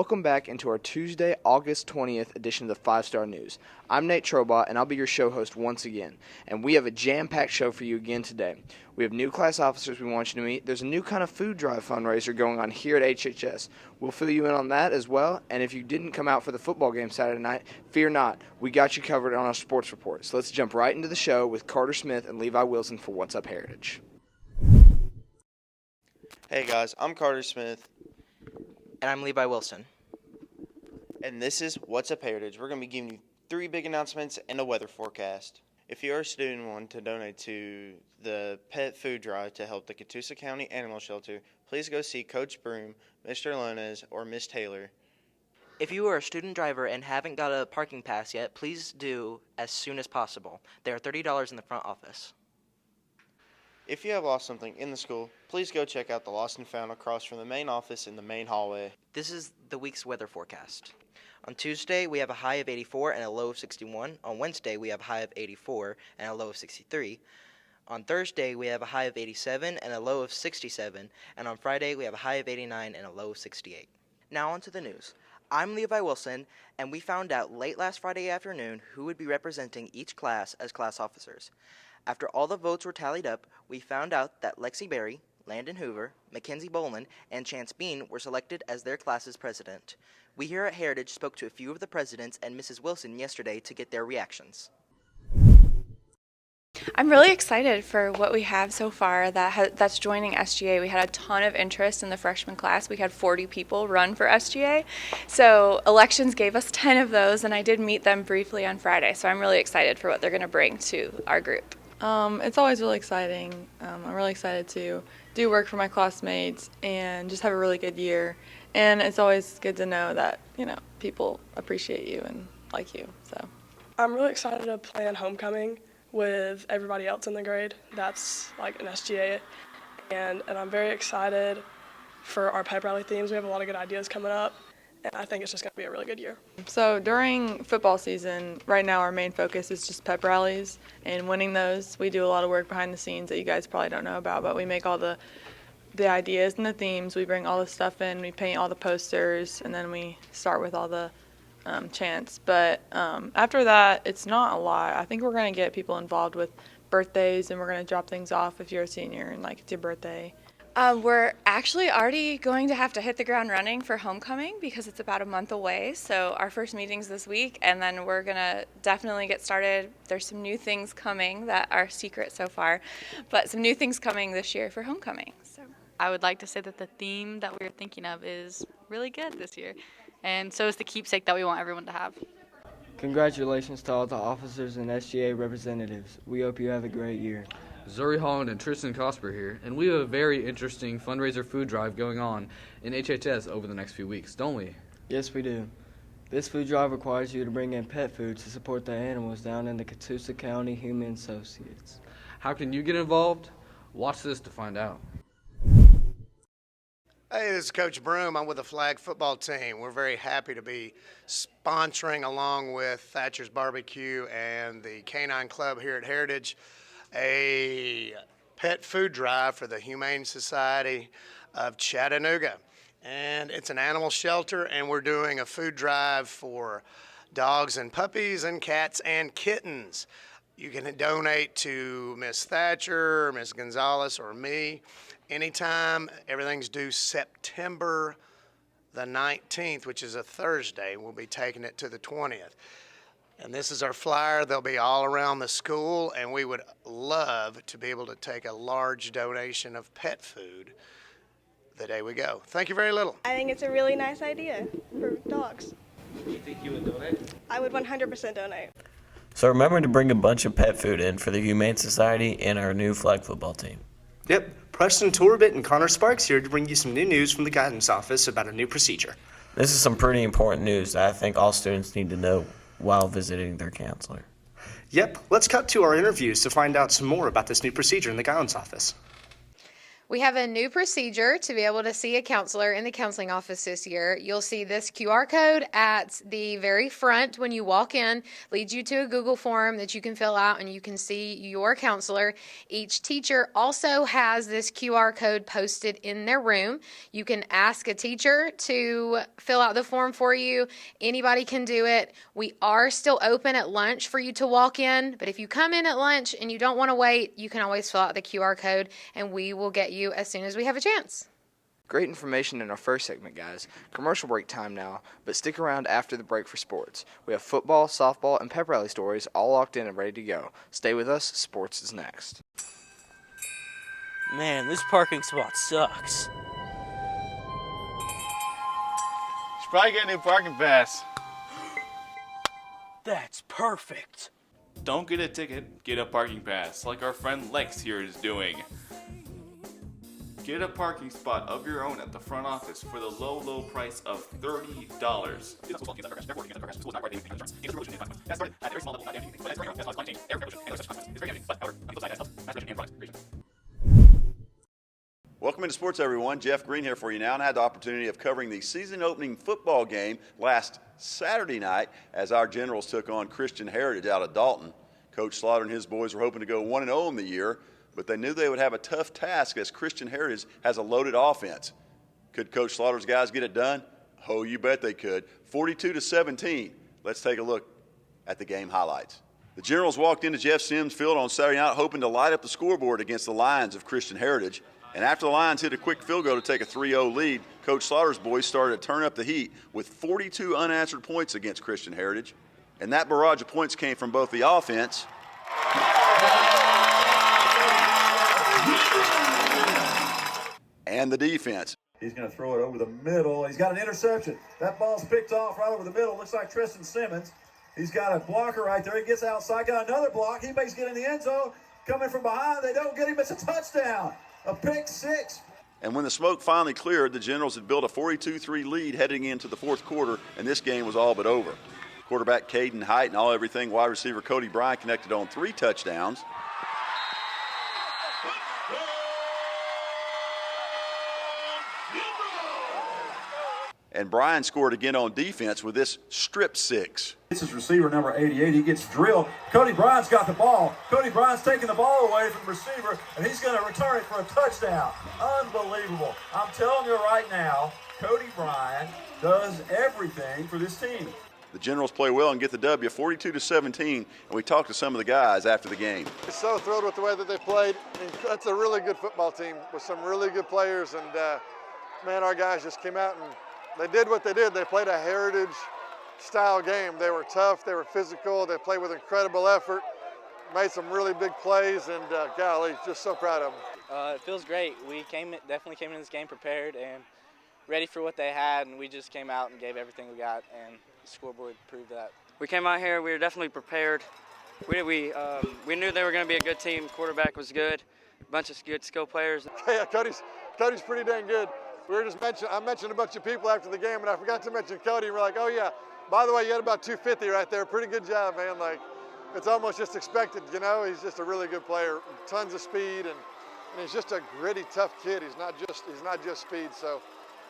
Welcome back into our Tuesday, August 20th edition of the 5-Star News. I'm Nate Trobot, and I'll be your show host once again. And we have a jam-packed show for you again today. We have new class officers we want you to meet. There's a new kind of food drive fundraiser going on here at HHS. We'll fill you in on that as well. And if you didn't come out for the football game Saturday night, fear not. We got you covered on our sports report. So let's jump right into the show with Carter Smith and Levi Wilson for What's Up Heritage. Hey guys, I'm Carter Smith. And I'm Levi Wilson. And this is What's Up Heritage. We're going to be giving you 3 big announcements and a weather forecast. If you're a student and want to donate to the pet food drive to help the Catoosa County Animal Shelter, please go see Coach Broom, Mr. Lones, or Miss Taylor. If you are a student driver and haven't got a parking pass yet, please do as soon as possible. They are $30 in the front office. If you have lost something in the school, please go check out the Lost and Found across from the main office in the main hallway. This is the week's weather forecast. On Tuesday, we have a high of 84 and a low of 61. On Wednesday, we have a high of 84 and a low of 63. On Thursday, we have a high of 87 and a low of 67. And on Friday, we have a high of 89 and a low of 68. Now on to the news. I'm Levi Wilson, and we found out late last Friday afternoon who would be representing each class as class officers. After all the votes were tallied up, we found out that Lexi Berry, Landon Hoover, Mackenzie Boland, and Chance Bean were selected as their class's president. We here at Heritage spoke to a few of the presidents and Mrs. Wilson yesterday to get their reactions. I'm really excited for what we have so far that's joining SGA. We had a ton of interest in the freshman class. We had 40 people run for SGA. So elections gave us 10 of those, and I did meet them briefly on Friday. So I'm really excited for what they're going to bring to our group. It's always really exciting. I'm really excited to do work for my classmates and just have a really good year. And it's always good to know that, people appreciate you and like you. So I'm really excited to plan homecoming with everybody else in the grade. That's like an SGA. And I'm very excited for our Pep Rally themes. We have a lot of good ideas coming up. And I think it's just going to be a really good year. So during football season, right now our main focus is just pep rallies and winning those. We do a lot of work behind the scenes that you guys probably don't know about, but we make all the ideas and the themes. We bring all the stuff in, we paint all the posters, and then we start with all the chants. But after that, it's not a lot. I think we're going to get people involved with birthdays, and we're going to drop things off if you're a senior and it's your birthday. We're actually already going to have to hit the ground running for homecoming because it's about a month away. So our first meeting's this week, and then we're going to definitely get started. There's some new things coming that are secret so far, but some new things coming this year for homecoming. So I would like to say that the theme that we're thinking of is really good this year, and so is the keepsake that we want everyone to have. Congratulations to all the officers and SGA representatives. We hope you have a great year. Zuri Holland and Tristan Cosper here, and we have a very interesting fundraiser food drive going on in HHS over the next few weeks, don't we? Yes, we do. This food drive requires you to bring in pet food to support the animals down in the Catoosa County Human Associates. How can you get involved? Watch this to find out. Hey, this is Coach Broom. I'm with the flag football team. We're very happy to be sponsoring, along with Thatcher's Barbecue and the Canine Club here at Heritage, a pet food drive for the Humane Society of Chattanooga. And it's an animal shelter, and we're doing a food drive for dogs and puppies and cats and kittens. You can donate to Miss Thatcher, Miss Gonzalez, or me anytime. Everything's due September the 19th, which is a Thursday. We'll be taking it to the 20th. And this is our flyer. They'll be all around the school, and we would love to be able to take a large donation of pet food the day we go. Thank you very little. I think it's a really nice idea for dogs. Do you think you would donate? I would 100% donate. So remember to bring a bunch of pet food in for the Humane Society and our new flag football team. Yep, Preston Torbett and Connor Sparks here to bring you some new news from the guidance office about a new procedure. This is some pretty important news that I think all students need to know while visiting their counselor. Yep, let's cut to our interviews to find out some more about this new procedure in the guidance office. We have a new procedure to be able to see a counselor in the counseling office this year. You'll see this QR code at the very front when you walk in, leads you to a Google form that you can fill out and you can see your counselor. Each teacher also has this QR code posted in their room. You can ask a teacher to fill out the form for you. Anybody can do it. We are still open at lunch for you to walk in, but if you come in at lunch and you don't want to wait, you can always fill out the QR code and we will get you as soon as we have a chance. Great information in our first segment, guys. Commercial break time now, but stick around after the break for sports. We have football, softball, and pep rally stories all locked in and ready to go. Stay with us. Sports is next. Man, this parking spot sucks. Should probably get a new parking pass. That's perfect. Don't get a ticket, get a parking pass, like our friend Lex here is doing. Get a parking spot of your own at the front office for the low price of $30. Welcome into sports, everyone. Jeff Green here for you now, and I had the opportunity of covering the season-opening football game last Saturday night as our Generals took on Christian Heritage out of Dalton. Coach Slaughter and his boys were hoping to go 1-0 in the year, but they knew they would have a tough task as Christian Heritage has a loaded offense. Could Coach Slaughter's guys get it done? Oh, you bet they could. 42-17. Let's take a look at the game highlights. The Generals walked into Jeff Sims Field on Saturday night hoping to light up the scoreboard against the Lions of Christian Heritage. And after the Lions hit a quick field goal to take a 3-0 lead, Coach Slaughter's boys started to turn up the heat with 42 unanswered points against Christian Heritage. And that barrage of points came from both the offense and the defense. He's going to throw it over the middle. He's got an interception. That ball's picked off right over the middle. Looks like Tristan Simmons. He's got a blocker right there. He gets outside, got another block. He makes it in the end zone. Coming from behind, they don't get him. It's a touchdown. A pick six. And when the smoke finally cleared, the Generals had built a 42-3 lead heading into the fourth quarter, and this game was all but over. Quarterback Caden Height and all everything wide receiver Cody Bryant connected on 3 touchdowns. And Brian scored again on defense with this strip six. This is receiver number 88. He gets drilled. Cody Bryant's got the ball. Cody Bryant's taking the ball away from the receiver, and he's going to return it for a touchdown. Unbelievable. I'm telling you right now, Cody Bryant does everything for this team. The Generals play well and get the W 42-17, and we talked to some of the guys after the game. So thrilled with the way that they played. I mean, that's a really good football team with some really good players, and man, our guys just came out and they did what they did. They played a heritage-style game. They were tough. They were physical. They played with incredible effort, made some really big plays, and golly, just so proud of them. It feels great. We definitely came into this game prepared and ready for what they had, and we just came out and gave everything we got, and the scoreboard proved that. We came out here. We were definitely prepared. We knew they were going to be a good team. Quarterback was good. A bunch of good skill players. Yeah, Cody's pretty dang good. I mentioned a bunch of people after the game, and I forgot to mention Cody. And we're like, oh yeah, by the way, you had about 250 right there. Pretty good job, man. Like, it's almost just expected, you know. He's just a really good player, tons of speed, and he's just a gritty, tough kid. He's not just speed. So,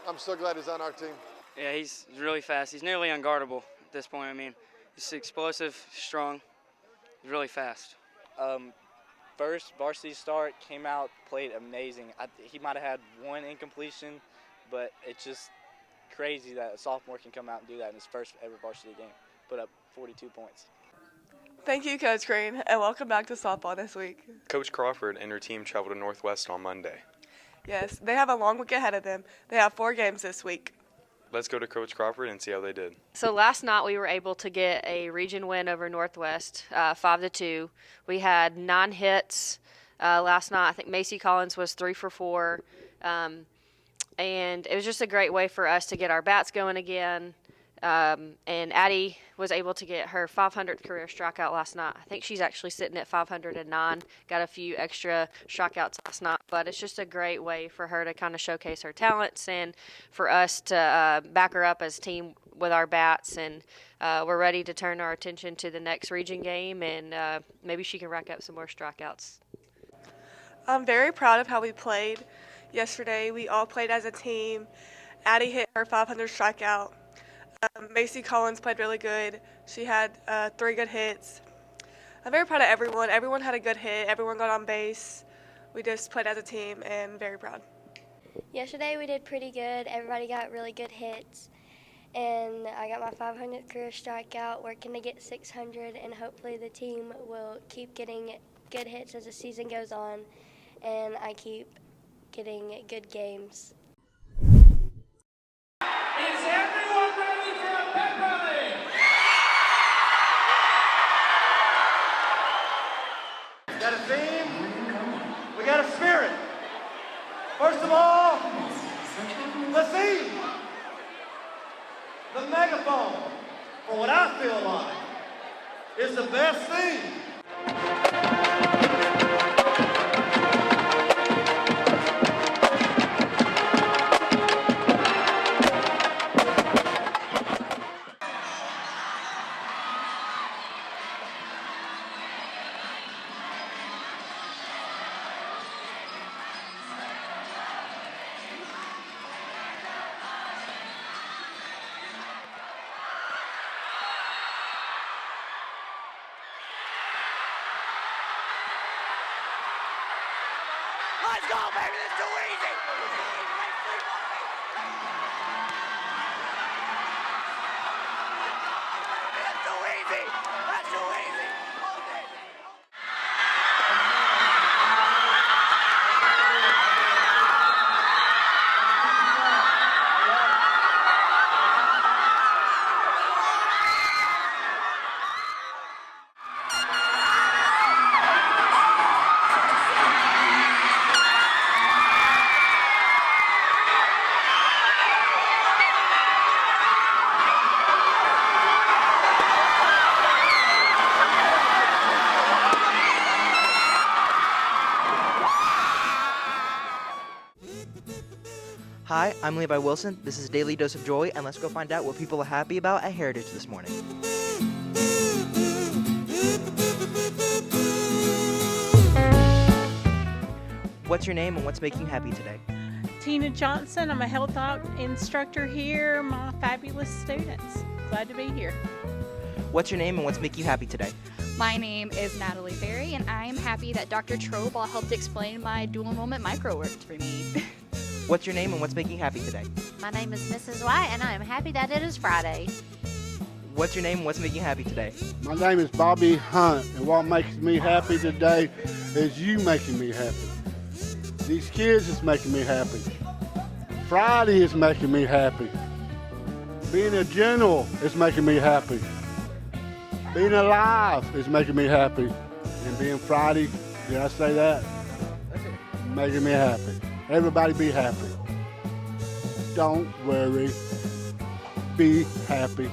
I'm so glad he's on our team. Yeah, he's really fast. He's nearly unguardable at this point. I mean, he's explosive, strong, he's really fast. First varsity start, came out, played amazing. He might have had one incompletion, but it's just crazy that a sophomore can come out and do that in his first ever varsity game. Put up 42 points. Thank you, Coach Green, and welcome back to softball this week. Coach Crawford and her team traveled to Northwest on Monday. Yes, they have a long week ahead of them. They have 4 games this week. Let's go to Coach Crawford and see how they did. So last night we were able to get a region win over Northwest, 5-2. We had 9 hits last night. I think Macy Collins was 3 for 4. And it was just a great way for us to get our bats going again. And Addie was able to get her 500th career strikeout last night. I think she's actually sitting at 509. Got a few extra strikeouts last night, but it's just a great way for her to kind of showcase her talents and for us to back her up as a team with our bats. And we're ready to turn our attention to the next region game, and maybe she can rack up some more strikeouts. I'm very proud of how we played. yesterday. We all played as a team. Addie hit her 500 strikeout. Macy Collins played really good. She had 3 good hits. I'm very proud of everyone. Everyone had a good hit. Everyone got on base. We just played as a team and very proud. Yesterday we did pretty good. Everybody got really good hits. And I got my 500th career strikeout, working to get 600, and hopefully the team will keep getting good hits as the season goes on, and I keep getting good games. Is everyone ready for a pep rally? We got a theme, we got a spirit. First of all, the theme. The megaphone, for what I feel like, is the best thing. Let's go, baby! This is too easy! That's too easy! That's too easy! Hi, I'm Levi Wilson. This is Daily Dose of Joy, and let's go find out what people are happy about at Heritage this morning. What's your name and what's making you happy today? Tina Johnson. I'm a health instructor here. My fabulous students. Glad to be here. What's your name and what's making you happy today? My name is Natalie Berry, and I am happy that Dr. Trobal helped explain my dual enrollment micro work for me. What's your name and what's making you happy today? My name is Mrs. White, and I am happy that it is Friday. What's your name and what's making you happy today? My name is Bobby Hunt, and what makes me happy today is you making me happy. These kids is making me happy. Friday is making me happy. Being a general is making me happy. Being alive is making me happy. And being Friday, did I say that? Making me happy. Everybody be happy. Don't worry. Be happy.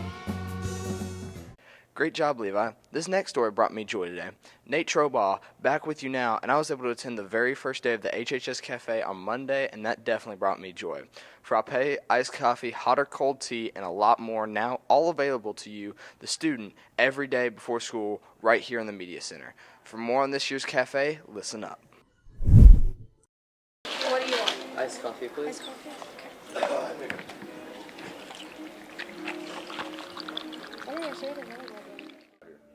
Great job, Levi. This next story brought me joy today. Nate Trobaugh, back with you now, and I was able to attend the very first day of the HHS Cafe on Monday, and that definitely brought me joy. Frappe, iced coffee, hot or cold tea, and a lot more now all available to you, the student, every day before school, right here in the Media Center. For more on this year's cafe, listen up. What do you want? Iced coffee, please. Iced coffee? Okay.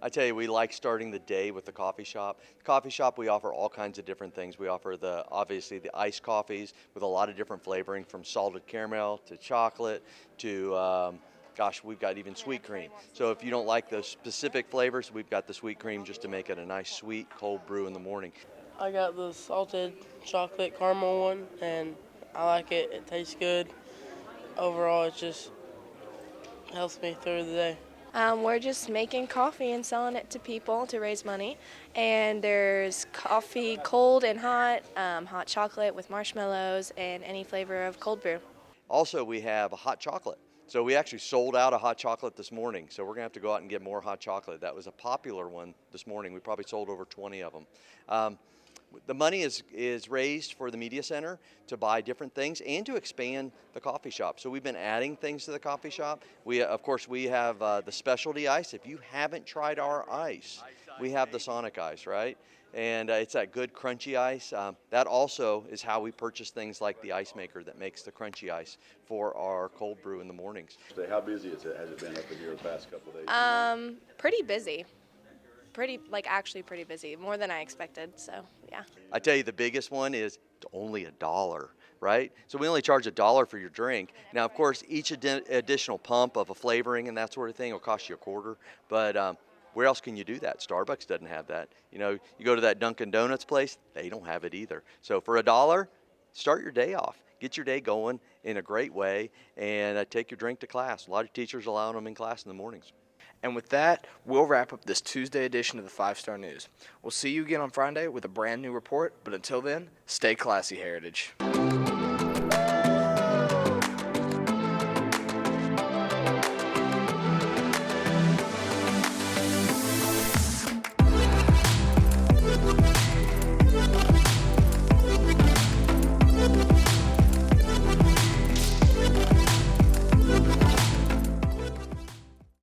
I tell you, we like starting the day with the coffee shop. The coffee shop, we offer all kinds of different things. We offer obviously the iced coffees with a lot of different flavoring, from salted caramel to chocolate to, we've got even sweet cream. So if you don't like those specific flavors, we've got the sweet cream just to make it a nice sweet cold brew in the morning. I got the salted chocolate caramel one, and I like it. It tastes good. Overall, it just helps me through the day. We're just making coffee and selling it to people to raise money. And there's coffee, cold and hot, hot chocolate with marshmallows, and any flavor of cold brew. Also, we have a hot chocolate. So we actually sold out a hot chocolate this morning. So we're going to have to go out and get more hot chocolate. That was a popular one this morning. We probably sold over 20 of them. The money is raised for the Media Center to buy different things and to expand the coffee shop. So we've been adding things to the coffee shop. Of course, we have the specialty ice. If you haven't tried our ice, we have the Sonic ice, right? and it's that good crunchy ice. That also is how we purchase things like the ice maker that makes the crunchy ice for our cold brew in the mornings. How busy has it been up in here the past couple of days? Pretty busy. Actually pretty busy, more than I expected, so yeah. I tell you, the biggest one is only $1, right? So we only charge $1 for your drink. Now, of course, each additional pump of a flavoring and that sort of thing will cost you $0.25, but where else can you do that? Starbucks doesn't have that. You know, you go to that Dunkin' Donuts place, they don't have it either. So for $1, start your day off. Get your day going in a great way, and take your drink to class. A lot of teachers allow them in class in the mornings. And with that, we'll wrap up this Tuesday edition of the 5-Star News. We'll see you again on Friday with a brand new report, but until then, stay classy, Heritage.